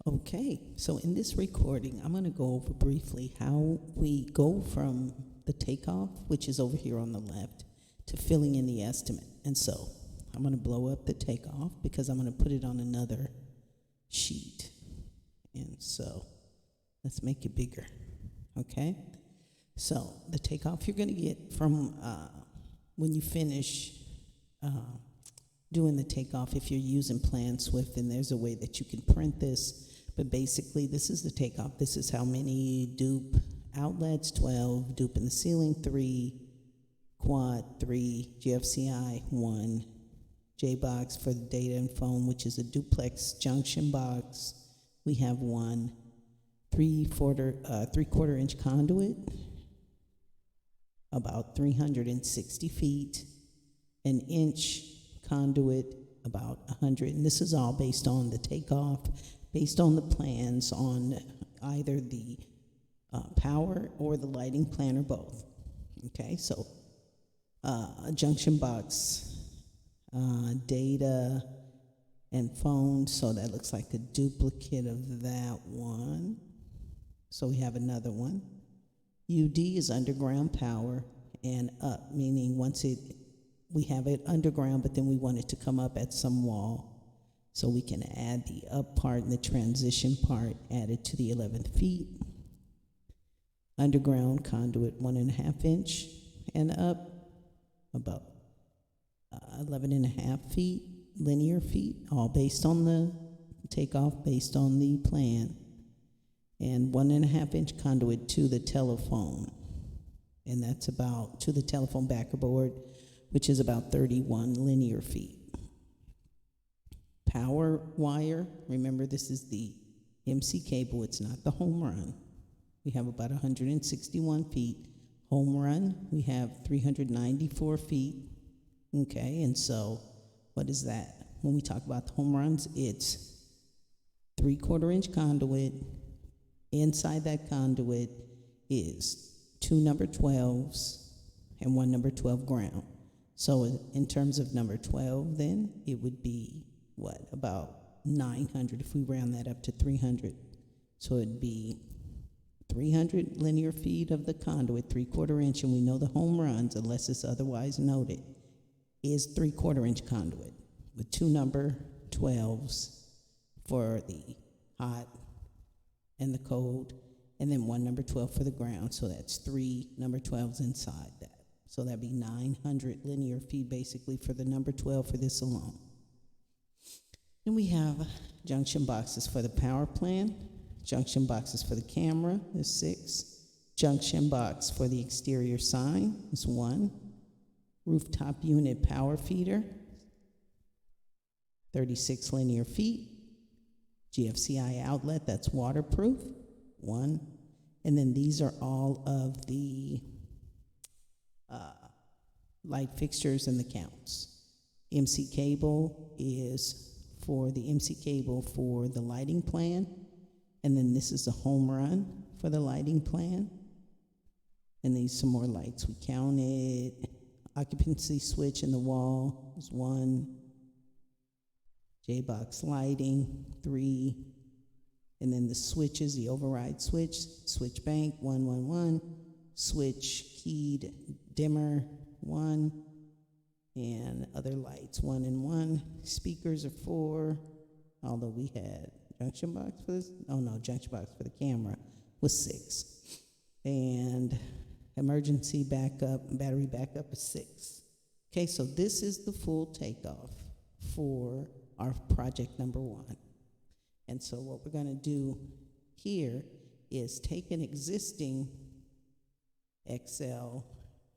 Okay, so in this recording, I'm going to go over briefly how we go from the takeoff, which is over here on the left, to filling in the estimate. And so I'm going to blow up the takeoff because I'm going to put it on another sheet. And so let's make it bigger, okay? So the takeoff you're going to get from when you finish doing the takeoff, if you're using Plan Swift, then there's a way that you can print this. But basically, this is the takeoff. This is how many dupe outlets, 12, dupe in the ceiling, 3, quad, 3, GFCI, 1, J-box for the data and phone, which is a duplex junction box. We have 1, 3/4 inch conduit, about 360 feet, an inch conduit, about 100, and this is all based on the takeoff, based on the plans on either the power or the lighting plan or both. Okay, so a junction box, data and phone, so that looks like a duplicate of that one. So we have another one. UD is underground power and up, meaning we have it underground, but then we want it to come up at some wall. So we can add the up part and the transition part added to the 11 feet. Underground conduit 1.5 inch and up about 11.5 feet, linear feet, all based on the takeoff, based on the plan. And 1.5 inch conduit to the telephone. And that's about to the telephone backer board, which is about 31 linear feet. Power wire, remember this is the MC cable, it's not the home run. We have about 161 feet. Home run, we have 394 feet. Okay, and so what is that? When we talk about the home runs, it's 3/4 inch conduit. Inside that conduit is 2 number 12s and 1 number 12 ground. So in terms of number 12, then it would be what, about 900 if we round that up to 300. So it'd be 300 linear feet of the conduit, 3/4 inch, and we know the home runs, unless it's otherwise noted, is 3/4 inch conduit with 2 number 12s for the hot and the cold, and then 1 number 12 for the ground. So that's 3 number 12s inside that. So that'd be 900 linear feet basically for the number 12 for this alone. And we have junction boxes for the power plan, junction boxes for the camera is 6, junction box for the exterior sign is 1, rooftop unit power feeder, 36 linear feet, GFCI outlet, that's waterproof, 1, and then these are all of the light fixtures and the counts. MC cable is for the MC cable for the lighting plan, and then this is the home run for the lighting plan, and these some more lights. We counted occupancy switch in the wall is 1, J-box lighting 3, and then the switches, the override switch bank 111, switch keyed dimmer 1, and other lights 1 and 1. Speakers are 4, although we had junction box for this. Oh no, junction box for the camera was 6, and emergency backup, battery backup is 6. Okay, so this is the full takeoff for our project number 1. And so what we're going to do here is take an existing Excel,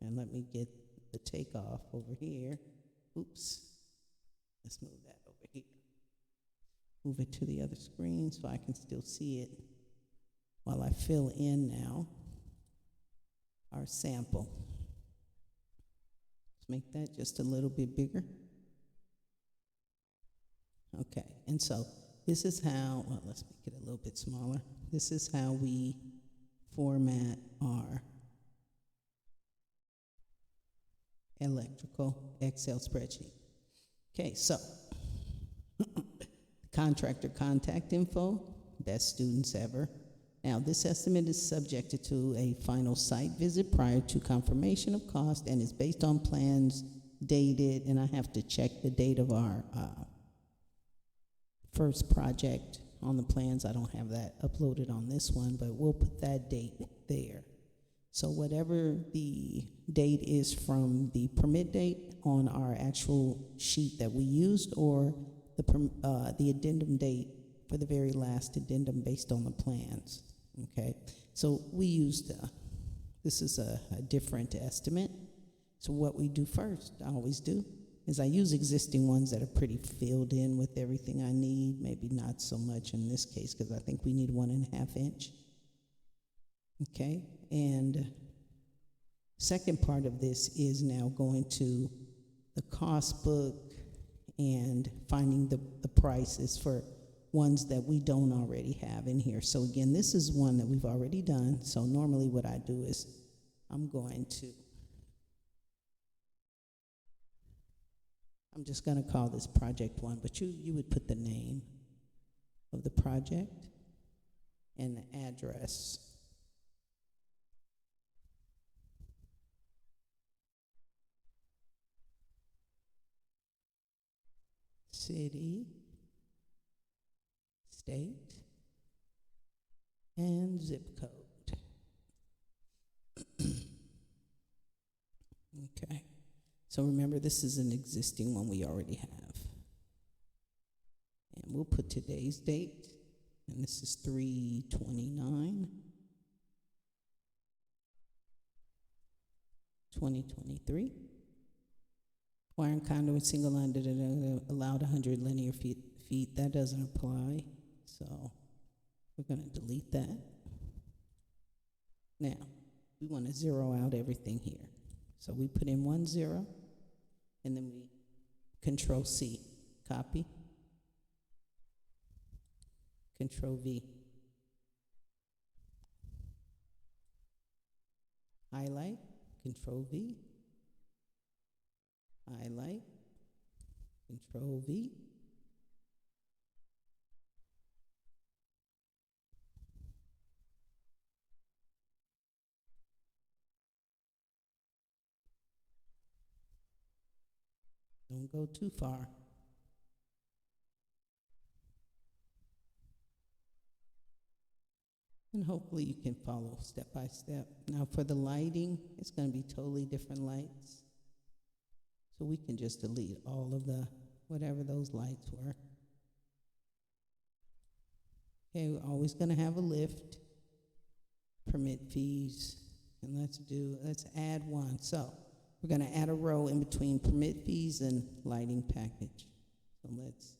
and let me get the takeoff over here. Oops. Let's move that over here. Move it to the other screen so I can still see it while I fill in now our sample. Let's make that just a little bit bigger. Okay, and so this is how, well, let's make it a little bit smaller. This is how we format our electrical Excel spreadsheet. Okay, so contractor contact info, best students ever. Now, this estimate is subjected to a final site visit prior to confirmation of cost and is based on plans dated, and I have to check the date of our first project on the plans. I don't have that uploaded on this one, but we'll put that date there. So whatever the date is from the permit date on our actual sheet that we used, or the addendum date for the very last addendum based on the plans, okay? So we used, this is a different estimate. So what we do first, I always do, is I use existing ones that are pretty filled in with everything I need, maybe not so much in this case because I think we need 1.5 inch. Okay, and second part of this is now going to the cost book and finding the prices for ones that we don't already have in here. So again, this is one that we've already done. So normally what I do is I'm just going to call this project 1, but you would put the name of the project and the address. City, state, and zip code. Okay. So remember, this is an existing one we already have. And we'll put today's date, and this is 3/29/2023. Wire and conduit single line, allowed 100 linear feet. That doesn't apply, so we're going to delete that. Now, we want to zero out everything here. So we put in 1 0, and then we Control C, copy, Control V, highlight, Control V, highlight, Control V, don't go too far. And hopefully you can follow step by step. Now for the lighting, it's going to be totally different lights. So we can just delete all of the, whatever those lights were. Okay, we're always going to have a lift, permit fees, and let's add one. So we're going to add a row in between permit fees and lighting package. So let's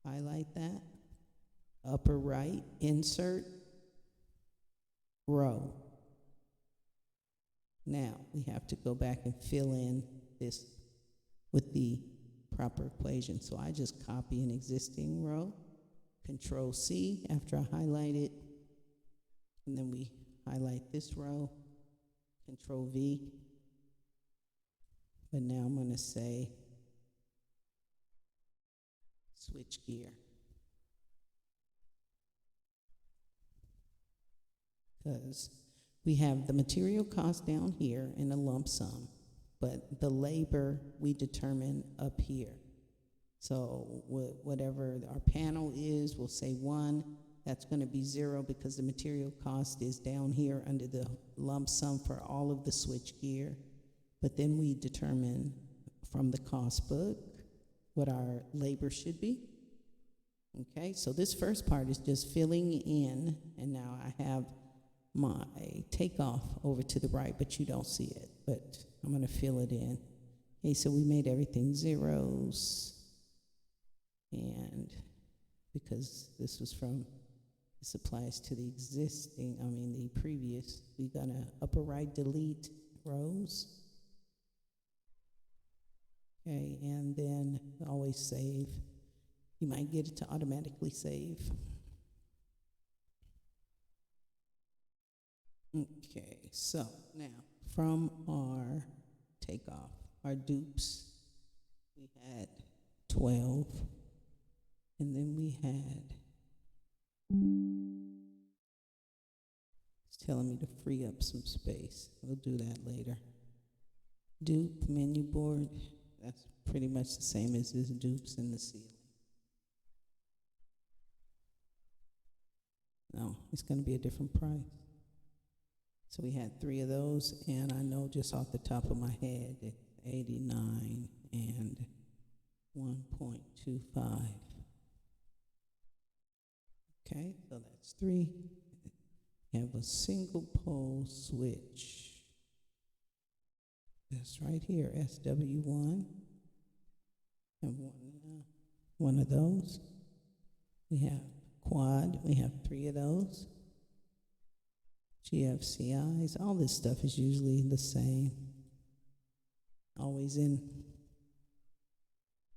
highlight that. Upper right, insert, row. Now we have to go back and fill in this with the proper equation. So I just copy an existing row, Control C after I highlight it, and then we highlight this row, Control V. But now I'm going to say switch gear. Because we have the material cost down here in a lump sum, but the labor we determine up here. So whatever our panel is, we'll say 1. That's going to be 0 because the material cost is down here under the lump sum for all of the switch gear. But then we determine from the cost book what our labor should be. Okay, so this first part is just filling in, and now I have my takeoff over to the right, but you don't see it, but I'm going to fill it in. Okay, so we made everything zeros, and because this applies to the the previous, we're going to upper right delete rows. Okay, and then always save. You might get it to automatically save. Okay, so now from our takeoff, our dupes, we had 12, and then we had telling me to free up some space. We'll do that later. Dupe menu board, that's pretty much the same as this dupes in the ceiling. No, it's going to be a different price. So we had 3 of those, and I know just off the top of my head, it's 89 and 1.25. Okay, so that's 3. We have a single pole switch. That's right here, SW1. And one of those. We have quad, we have 3 of those. GFCIs, all this stuff is usually the same. Always in.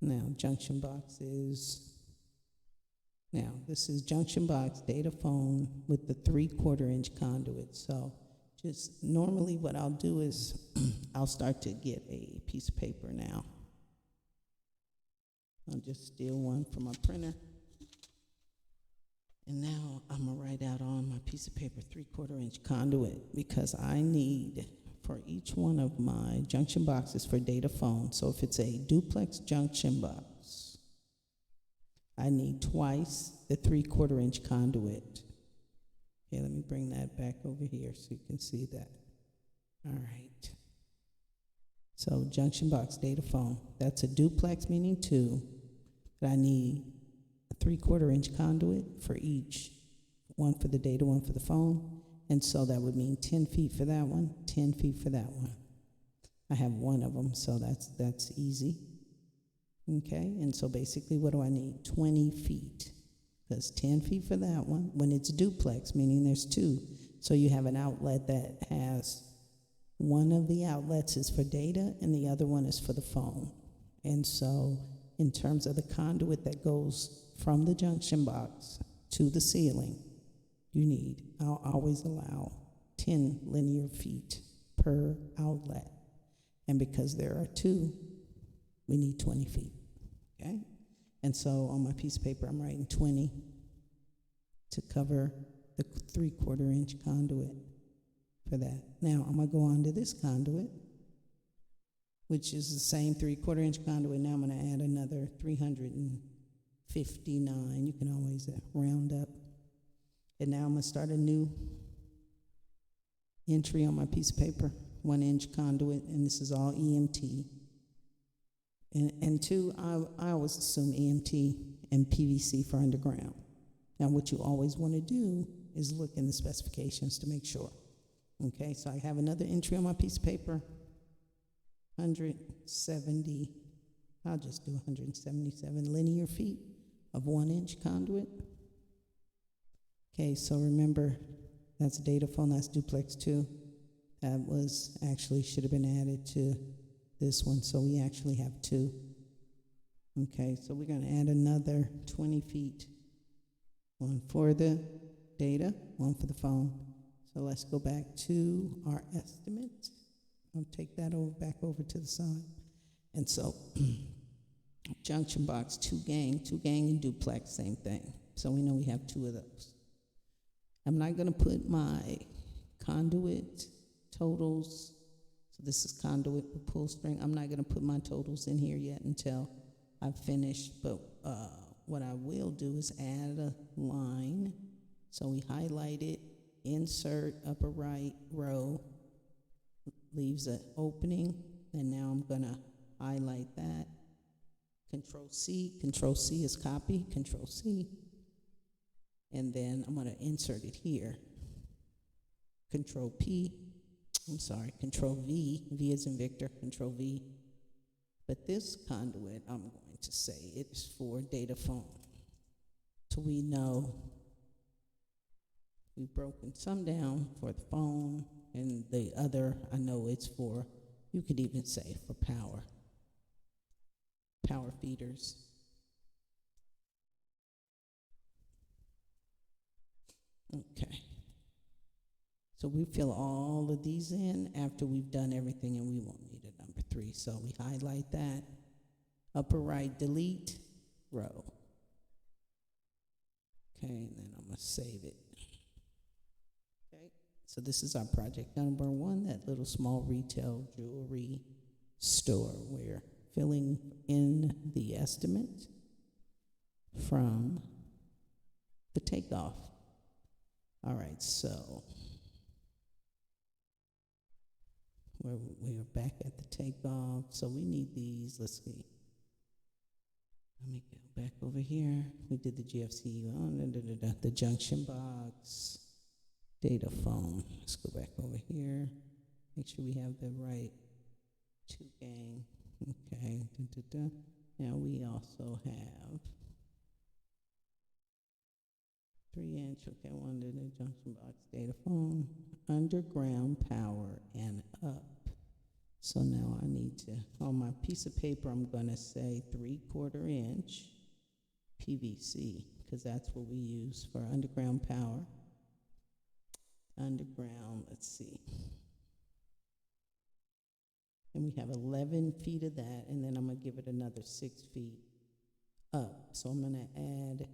Now, junction boxes. Now, this is junction box data phone with the 3/4 inch conduit. So, just normally what I'll do is I'll start to get a piece of paper now. I'll just steal one from my printer. And now I'm gonna write out on my piece of paper 3/4 inch conduit, because I need for each one of my junction boxes for data phone. So if it's a duplex junction box, I need twice the 3/4 inch conduit. Okay, let me bring that back over here so you can see that. All right. So junction box data phone, that's a duplex, meaning 2, but I need a 3/4 inch conduit for each, one for the data, one for the phone. And so that would mean 10 feet for that one, 10 feet for that one. I have one of them, so that's easy. Okay, and so basically what do I need? 20 feet. Because 10 feet for that one, when it's duplex, meaning there's 2. So you have an outlet that has, one of the outlets is for data and the other one is for the phone. And so in terms of the conduit that goes from the junction box to the ceiling, I'll always allow 10 linear feet per outlet. And because there are 2, we need 20 feet, okay? And so on my piece of paper, I'm writing 20 to cover the 3/4 inch conduit for that. Now, I'm gonna go on to this conduit, which is the same 3/4 inch conduit. Now I'm gonna add another 359. You can always round up. And now I'm gonna start a new entry on my piece of paper, 1 inch conduit, and this is all EMT. And 2, I always assume EMT and PVC for underground. Now what you always want to do is look in the specifications to make sure. Okay, so I have another entry on my piece of paper, 170, I'll just do 177 linear feet of 1 inch conduit. Okay, so remember, that's data phone, that's duplex 2. That was actually should have been added to this one, so we actually have 2. Okay, so we're going to add another 20 feet, 1 for the data, 1 for the phone. So let's go back to our estimate. I'll take that back over to the side. And so junction box, 2 gang and duplex, same thing. So we know we have 2 of those. I'm not going to put my conduit totals. So this is conduit with pull string. I'm not going to put my totals in here yet until I've finished. But what I will do is add a line. So we highlight it, insert upper right row, leaves an opening, and now I'm going to highlight that. Control C is copy, Control C. And then I'm going to insert it here. Control V, V is in Victor, Control V. But this conduit, I'm going to say it's for data phone. So we know we've broken some down for the phone, and the other, I know it's for, you could even say for power feeders. Okay. So we fill all of these in after we've done everything, and we won't need a number 3. So we highlight that. Upper right, delete, row. Okay, and then I'm going to save it. Okay, So this is our project number one, that little small retail jewelry store. We're filling in the estimate from the takeoff. All right, so we're back at the takeoff. So we need these. Let's see. Let me go back over here. We did the GFC, the junction box, data phone. Let's go back over here. Make sure we have the right two gang. Okay. Now we also have 3-inch. Okay, one to the junction box, data phone, underground power, and up. So now I need to, on my piece of paper, I'm going to say 3/4 inch PVC, because that's what we use for underground power. Underground, let's see. And we have 11 feet of that, and then I'm going to give it another 6 feet up. So I'm going to add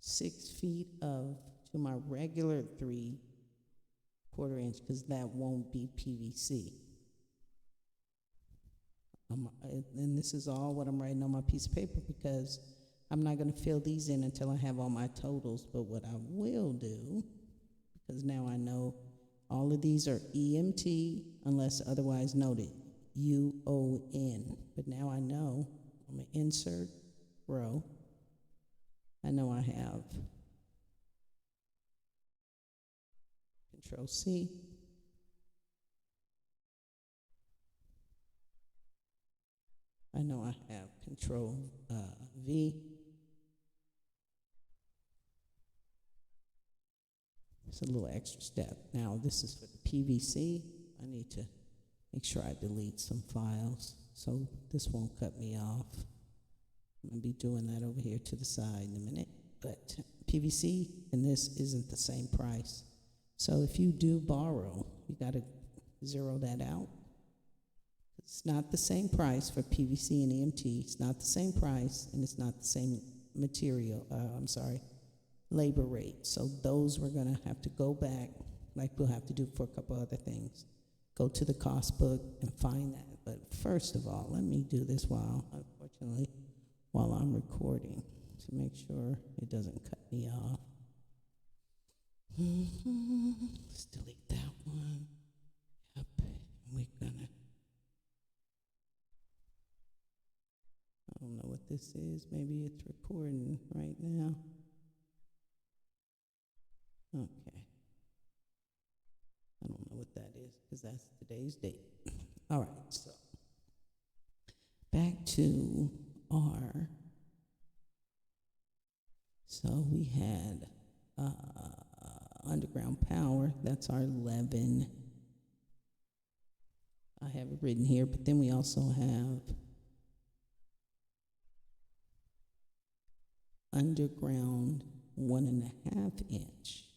6 feet to my regular 3/4 inch, because that won't be PVC. And this is all what I'm writing on my piece of paper, because I'm not going to fill these in until I have all my totals. But what I will do, because now I know all of these are EMT unless otherwise noted, UON. But now I know I'm going to insert row. I know I have Control C. I know I have Control V. It's a little extra step. Now this is for the PVC. I need to make sure I delete some files so this won't cut me off. I'm going to be doing that over here to the side in a minute. But PVC and this isn't the same price. So if you do borrow, you got to zero that out. It's not the same price for PVC and EMT. It's not the same price, and it's not the same material, labor rate. So those we're going to have to go back, like we'll have to do for a couple other things. Go to the cost book and find that. But first of all, let me do this while I'm recording to make sure it doesn't cut me off. Let's delete that one. Yep, we're gonna. I don't know what this is. Maybe it's recording right now. Okay. I don't know what that is, because that's today's date. All right, so back to our. So we had underground power. That's our 11. I have it written here, but then we also have underground 1.5 inch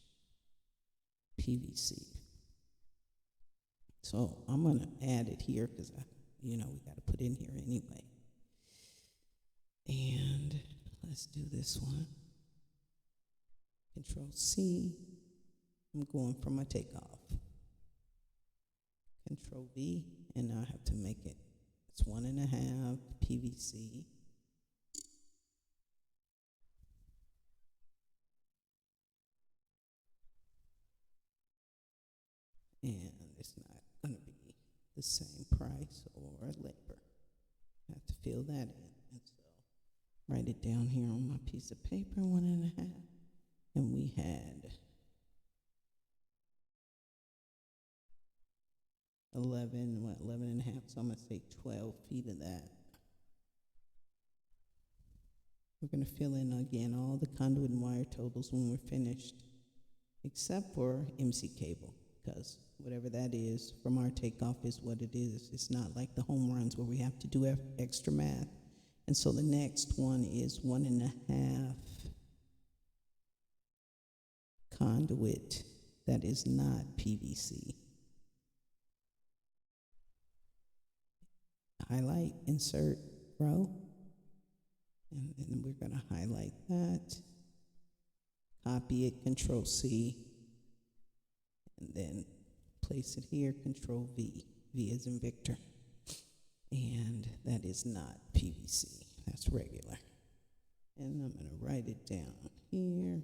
PVC. So I'm going to add it here because, we got to put it in here anyway. And let's do this one. Control C. I'm going for my takeoff. Control V, and now I have to make it. It's 1.5 PVC. And it's not going to be the same price or labor. I have to fill that in. And so write it down here on my piece of paper, 1.5. And we had 11.5, so I'm going to say 12 feet of that. We're going to fill in again all the conduit and wire totals when we're finished, except for MC cable, because whatever that is from our takeoff is what it is. It's not like the home runs where we have to do extra math. And so the next one is 1.5 conduit that is not PVC. Highlight, insert row, and then we're going to highlight that, copy it, Control C, and then place it here, Control V. V as in Victor. And that is not PVC, that's regular. And I'm going to write it down here.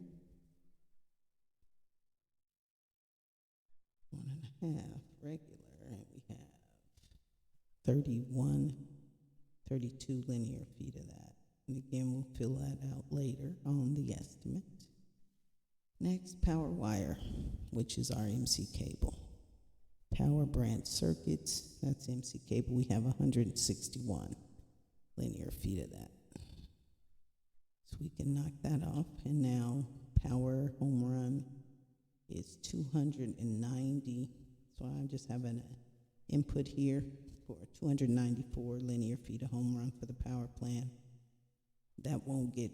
1.5 regular, and we have 31, 32 linear feet of that. And again, we'll fill that out later on the estimate. Next, power wire, which is our MC cable. Power branch circuits, that's MC cable. We have 161 linear feet of that. So we can knock that off. And now power home run is 290. So I just have an input here for 294 linear feet of home run for the power plant. That won't get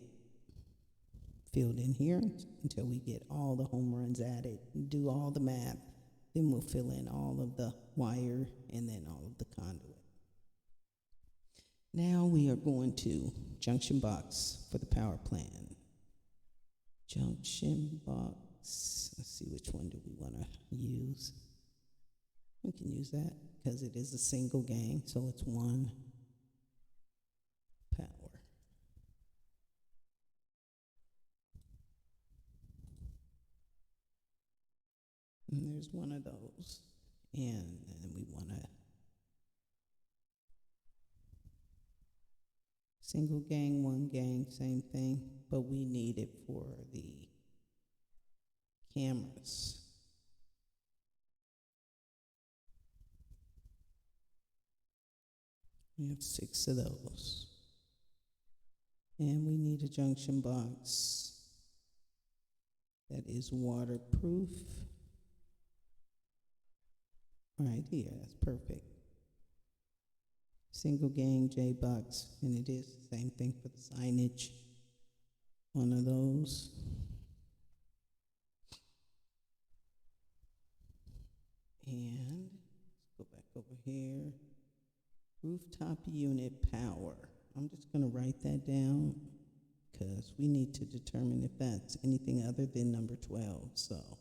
filled in here until we get all the home runs added and do all the math. Then we'll fill in all of the wire and then all of the conduit. Now we are going to junction box for the power plant. Junction box, let's see which one do we want to use. We can use that because it is a single gang, so it's one power. And there's one of those. And then we want to single gang, one gang, same thing, but we need it for the cameras. We have 6 of those. And we need a junction box that is waterproof. Right here, that's perfect. Single gang J box, and it is the same thing for the signage. One of those. And let's go back over here. Rooftop unit power. I'm just going to write that down because we need to determine if that's anything other than number 12. So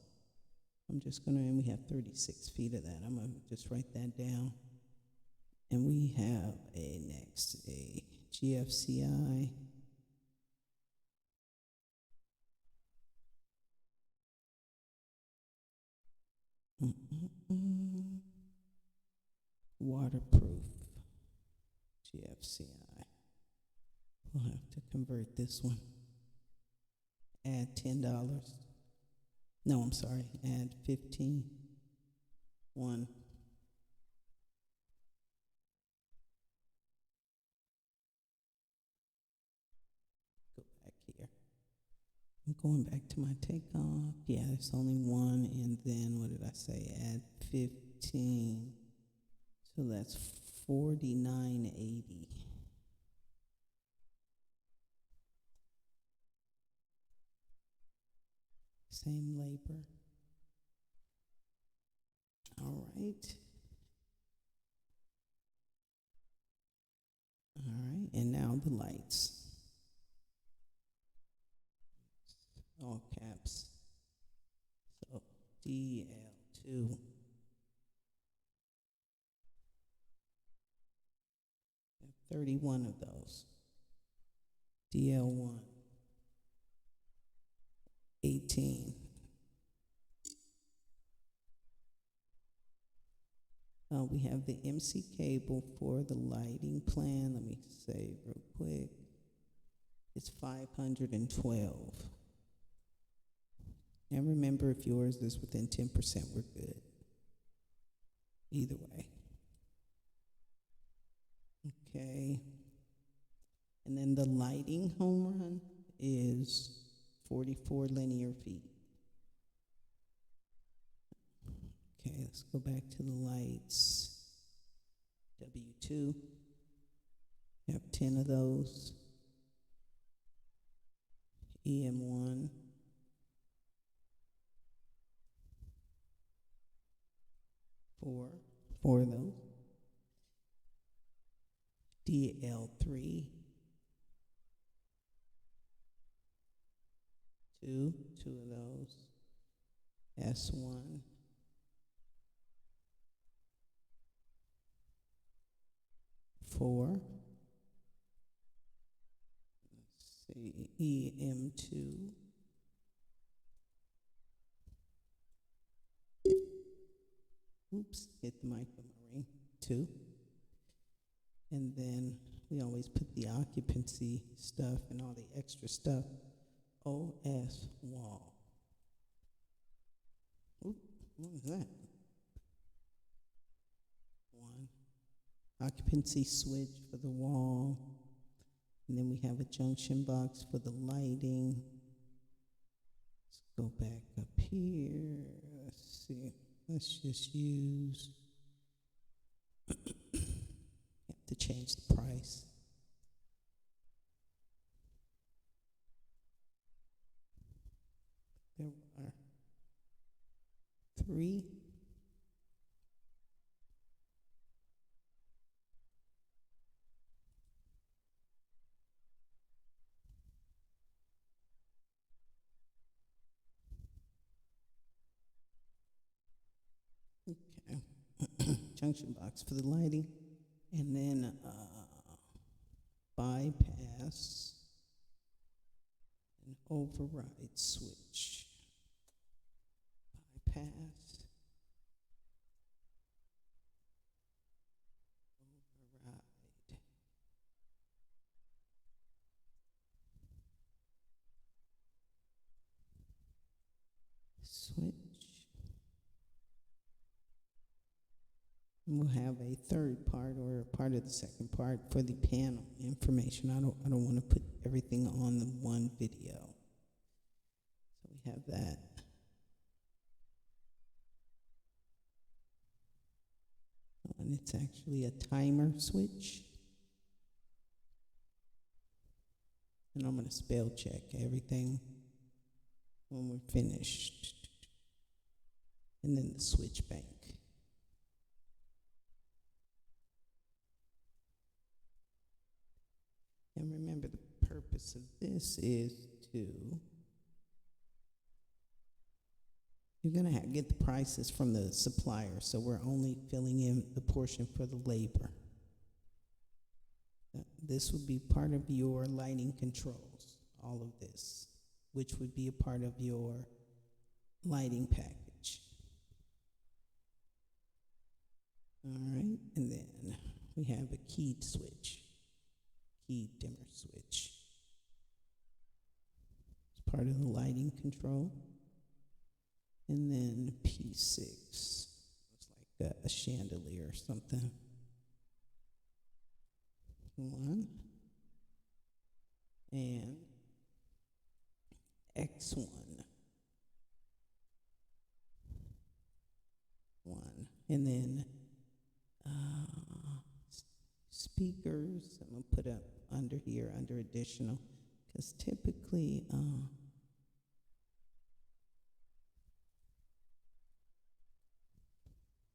I'm just going to, and we have 36 feet of that. I'm going to just write that down. And we have a GFCI. Waterproof GFCI. We'll have to convert this one. Add $10. No, I'm sorry. Add 15. 1. Go back here. I'm going back to my takeoff. Yeah, there's only one. And then what did I say? Add 15. So that's 49.80. Same labor. All right. All right, and now the lights. All caps. So DL2. 31 of those. DL1. 18. We have the MC cable for the lighting plan. Let me say real quick. It's 512. And remember, if yours is within 10%, we're good. Either way. Okay. And then the lighting home run is 44 linear feet. Okay, let's go back to the lights. W2. We have 10 of those. EM1. 4 of those. DL3. 2 of those. S1. 4. Let's see, EM2. Oops, hit the mic with my ring. 2. And then we always put the occupancy stuff and all the extra stuff. OS wall. Oop, what is that? 1. Occupancy switch for the wall. And then we have a junction box for the lighting. Let's go back up here. Let's see. Let's just use, have to change the price. There are 3. Okay. Junction box for the lighting, and then bypass and override switch. Bypass, override. Switch. We'll have a third part or a part of the second part for the panel information. I don't want to put everything on the one video. So we have that. And it's actually a timer switch. And I'm going to spell check everything when we're finished. And then the switch bank. And remember, the purpose of this is to, you're going to get the prices from the supplier, so we're only filling in the portion for the labor. This would be part of your lighting controls, all of this, which would be a part of your lighting package. All right, and then we have a keyed switch. Key dimmer switch. It's part of the lighting control. And then P6. It's like a chandelier or something. 1. And X1. 1. And then speakers, I'm going to put up under here, under additional, because typically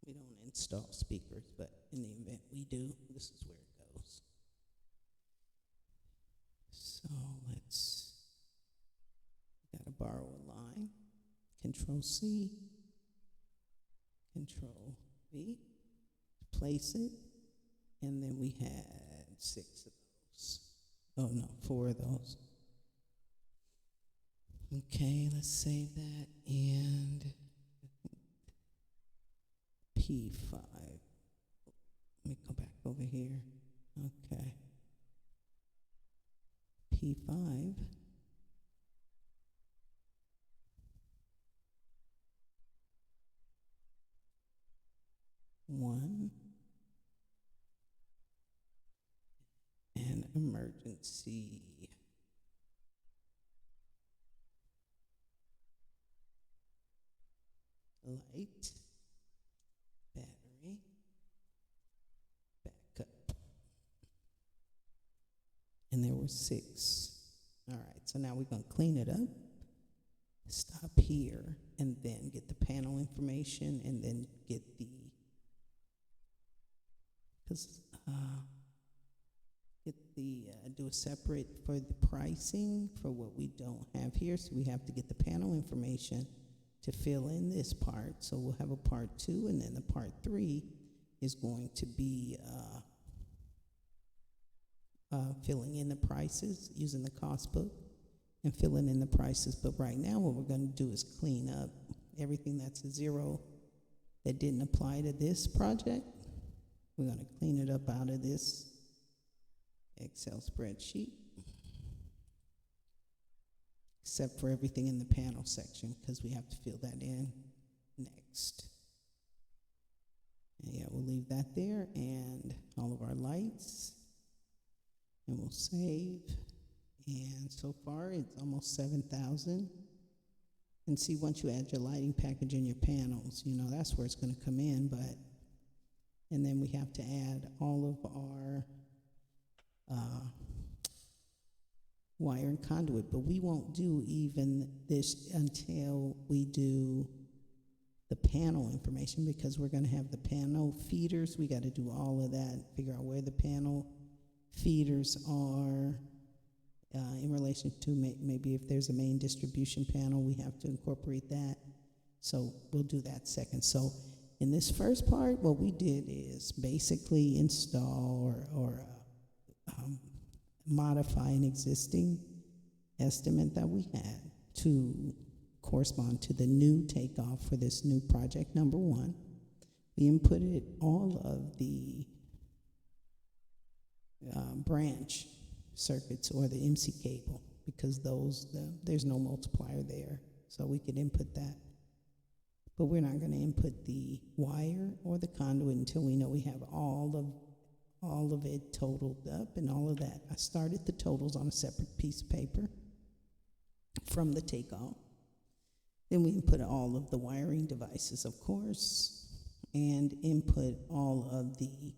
we don't install speakers, but in the event we do, this is where it goes. So let's, got to borrow a line, Control C, Control V, place it, and then we had 6 of those. Oh no, 4 of those. Okay, let's save that, and P5. Let me go back over here. Okay. P5. One. And emergency. Light. Battery. Backup. And there were 6. All right, so now we're going to clean it up. Stop here and then get the panel information and then get the, do a separate for the pricing for what we don't have here. So we have to get the panel information to fill in this part. So we'll have a part 2, and then the part 3 is going to be filling in the prices, using the cost book and filling in the prices. But right now what we're going to do is clean up everything that's a zero that didn't apply to this project. We're going to clean it up out of this Excel spreadsheet, except for everything in the panel section, because we have to fill that in next. And yeah, we'll leave that there, and all of our lights, and we'll save. And so far it's almost 7,000. And see, once you add your lighting package and your panels, you know, that's where it's going to come in. But and then we have to add all of our wire and conduit, but we won't do even this until we do the panel information, because we're going to have the panel feeders. We got to do all of that, figure out where the panel feeders are in relation to maybe if there's a main distribution panel, we have to incorporate that. So we'll do that second. So in this first part, what we did is basically install or modify an existing estimate that we had to correspond to the new takeoff for this new project number 1. We inputted all of the branch circuits or the MC cable, because there's no multiplier there, so we could input that. But we're not going to input the wire or the conduit until we know we have all of it totaled up and all of that. I started the totals on a separate piece of paper from the takeoff. Then we input all of the wiring devices, of course, and input all of the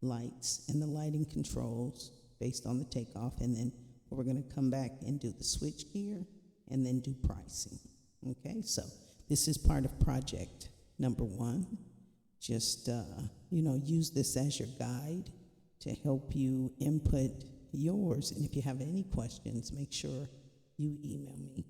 lights and the lighting controls based on the takeoff. And then we're going to come back and do the switch gear and then do pricing. Okay, so this is part of project number 1. Just, use this as your guide to help you input yours. And if you have any questions, make sure you email me.